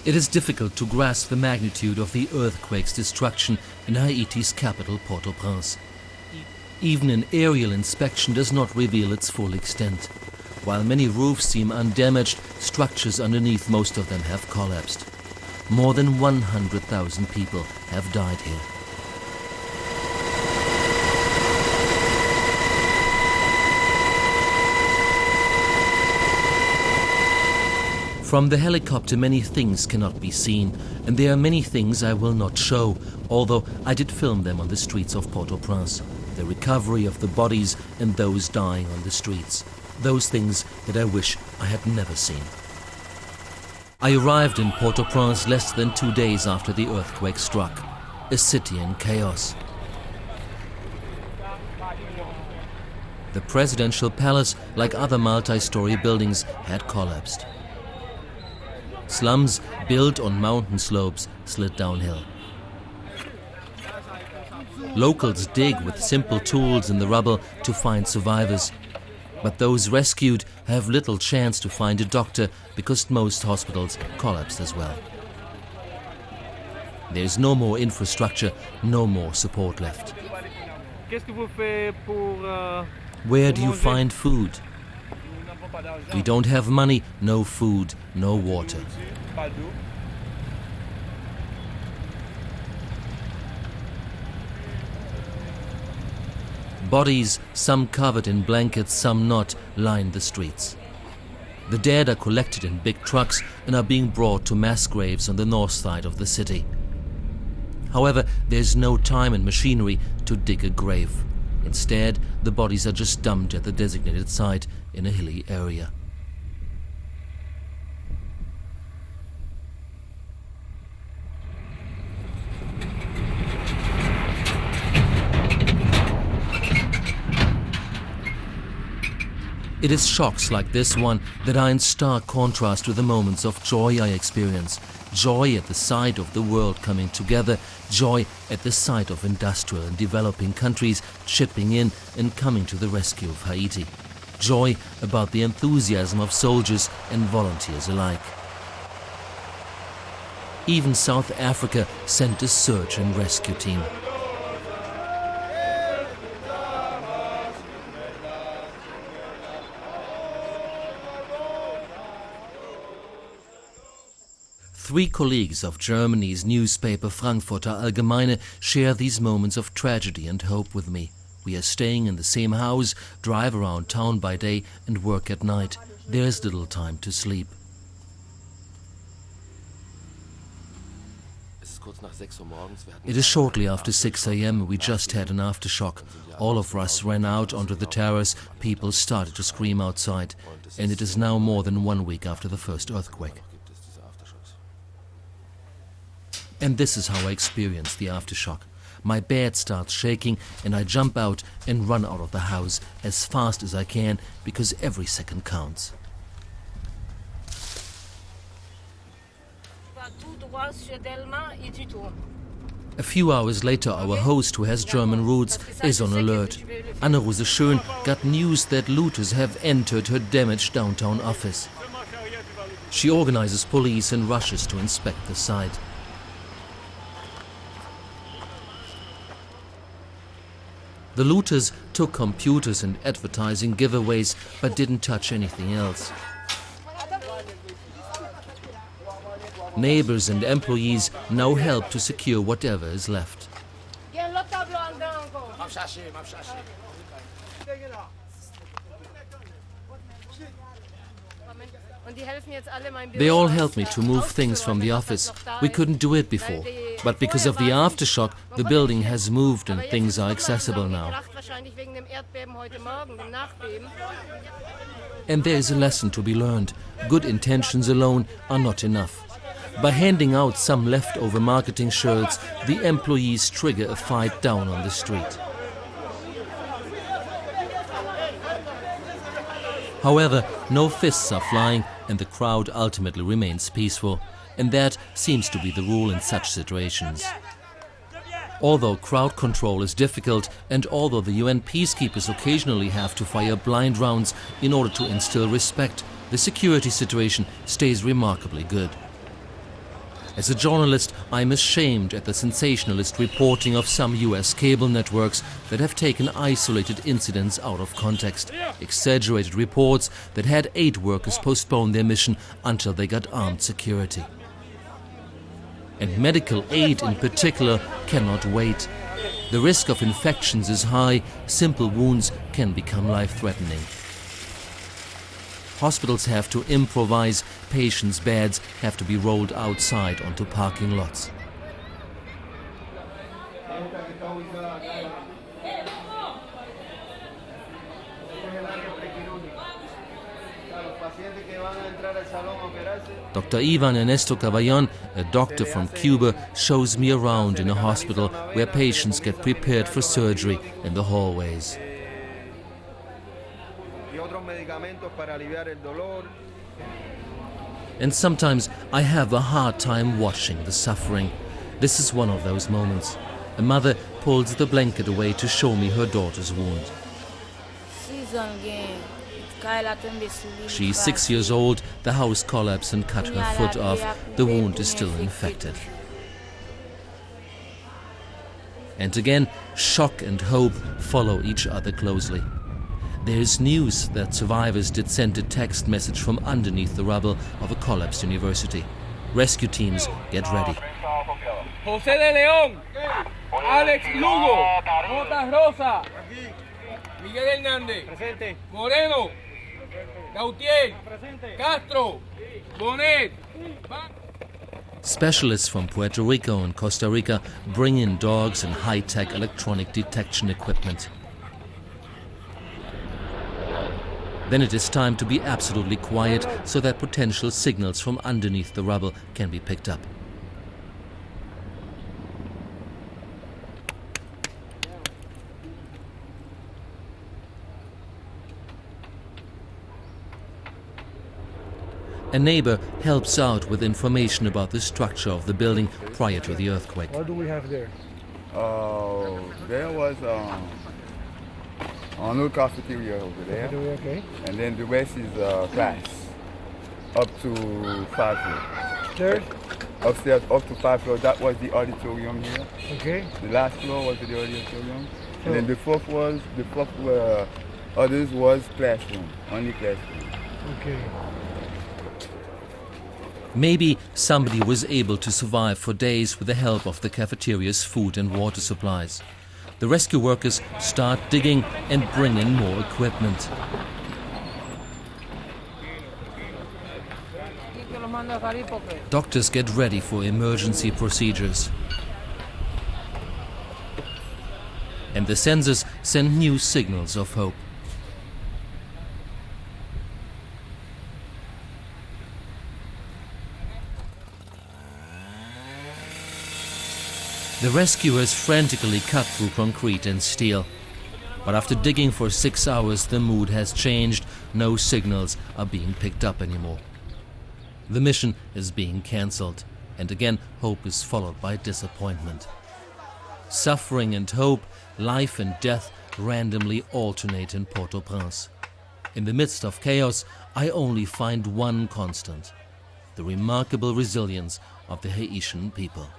It is difficult to grasp the magnitude of the earthquake's destruction in Haiti's capital, Port-au-Prince. Even an aerial inspection does not reveal its full extent. While many roofs seem undamaged, structures underneath most of them have collapsed. More than 100,000 people have died here. From the helicopter many things cannot be seen, and there are many things I will not show, although I did film them on the streets of Port-au-Prince. The recovery of the bodies and those dying on the streets. Those things that I wish I had never seen. I arrived in Port-au-Prince less than 2 days after the earthquake struck. A city in chaos. The presidential palace, like other multi-story buildings, had collapsed. Slums built on mountain slopes slid downhill. Locals dig with simple tools in the rubble to find survivors. But those rescued have little chance to find a doctor because most hospitals collapsed as well. There's no more infrastructure, no more support left. Where do you find food? We don't have money, no food, no water. Bodies, some covered in blankets, some not, line the streets. The dead are collected in big trucks and are being brought to mass graves on the north side of the city. However, there's no time and machinery to dig a grave. Instead, the bodies are just dumped at the designated site in a hilly area. It is shocks like this one that are in stark contrast with the moments of joy I experience. Joy at the sight of the world coming together, joy at the sight of industrial and developing countries chipping in and coming to the rescue of Haiti. Joy about the enthusiasm of soldiers and volunteers alike. Even South Africa sent a search and rescue team. Three colleagues of Germany's newspaper Frankfurter Allgemeine share these moments of tragedy and hope with me. We are staying in the same house, drive around town by day and work at night. There is little time to sleep. It is shortly after 6 a.m. We just had an aftershock. All of us ran out onto the terrace, people started to scream outside. And it is now more than 1 week after the first earthquake. And this is how I experience the aftershock. My bed starts shaking and I jump out and run out of the house as fast as I can because every second counts. A few hours later, our host, who has German roots, is on alert. Anne-Rose Schön got news that looters have entered her damaged downtown office. She organizes police and rushes to inspect the site. The looters took computers and advertising giveaways, but didn't touch anything else. Neighbors and employees now help to secure whatever is left. They all helped me to move things from the office. We couldn't do it before, but because of the aftershock, the building has moved and things are accessible now. And there is a lesson to be learned. Good intentions alone are not enough. By handing out some leftover marketing shirts, the employees trigger a fight down on the street. However, no fists are flying and the crowd ultimately remains peaceful. And that seems to be the rule in such situations. Although crowd control is difficult and although the UN peacekeepers occasionally have to fire blind rounds in order to instill respect, the security situation stays remarkably good. As a journalist, I'm ashamed at the sensationalist reporting of some US cable networks that have taken isolated incidents out of context. Exaggerated reports that had aid workers postpone their mission until they got armed security. And medical aid in particular cannot wait. The risk of infections is high, simple wounds can become life-threatening. Hospitals have to improvise, patients' beds have to be rolled outside onto parking lots. Dr. Ivan Ernesto Caballon, a doctor from Cuba, shows me around in a hospital where patients get prepared for surgery in the hallways. And sometimes I have a hard time watching the suffering. This is one of those moments. A mother pulls the blanket away to show me her daughter's wound. She's 6 years old, the house collapsed and cut her foot off. The wound is still infected. And again, shock and hope follow each other closely. There's news that survivors did send a text message from underneath the rubble of a collapsed university. Rescue teams get ready. José de León, Alex Lugo, Jota Rosa, Miguel Hernández, presente. Moreno, Gautier, Castro, Bonet. Specialists from Puerto Rico and Costa Rica bring in dogs and high-tech electronic detection equipment. Then it is time to be absolutely quiet so that potential signals from underneath the rubble can be picked up. A neighbor helps out with information about the structure of the building prior to the earthquake. What do we have there? There was an old cafeteria over there. Okay. And then the rest is class, up to 5 floors. Third? Upstairs, up to 5 floors. That was the auditorium here. Okay. The last floor was the auditorium. And then the fourth others was classroom, only classroom. Okay. Maybe somebody was able to survive for days with the help of the cafeteria's food and water supplies. The rescue workers start digging and bring in more equipment. Doctors get ready for emergency procedures. And the sensors send new signals of hope. The rescuers frantically cut through concrete and steel. But after digging for 6 hours, the mood has changed. No signals are being picked up anymore. The mission is being cancelled. And again, hope is followed by disappointment. Suffering and hope, life and death randomly alternate in Port-au-Prince. In the midst of chaos, I only find one constant: the remarkable resilience of the Haitian people.